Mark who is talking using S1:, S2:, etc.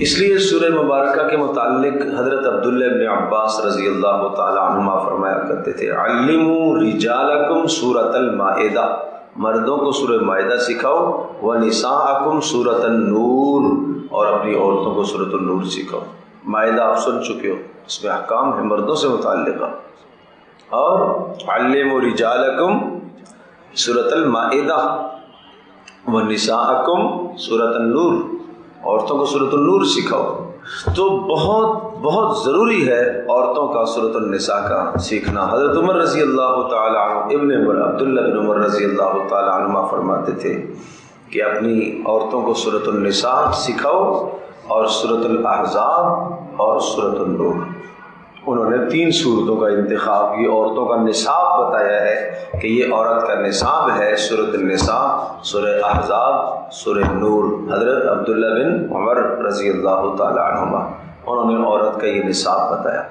S1: اس لیے سورہ مبارکہ کے متعلق حضرت عبداللہ ابن عباس رضی اللہ تعالی عنہما فرمایا کرتے تھے، علموا رجالکم سورۃ المائدہ، مردوں کو سورہ مائدہ سکھاؤ، ونساءکم سورۃ النور، اور اپنی عورتوں کو سورۃ النور سکھاؤ۔ مائدہ آپ سن چکے ہو، اس میں احکام ہیں مردوں سے متعلقہ۔ اور علموا رجالکم سورۃ المائدہ ونساءکم سورۃ النور، عورتوں کو سورۃ النور سکھاؤ۔ تو بہت ضروری ہے عورتوں کا سورۃ النساء کا سیکھنا۔ حضرت عمر رضی اللہ تعالی عنہ، ابن عمر عبداللہ بن عمر رضی اللہ تعالی عنہ فرماتے تھے کہ اپنی عورتوں کو سورۃ النساء سکھاؤ اور سورۃ الاحزاب اور سورۃ النور۔ انہوں نے 3 صورتوں کا انتخاب کی، عورتوں کا نصاب بتایا ہے کہ یہ عورت کا نصاب ہے سورۃ النساء، سورہ احزاب، سورہ نور۔ حضرت عبداللہ بن عمر رضی اللہ تعالی عنہما، انہوں نے عورت کا یہ نصاب بتایا۔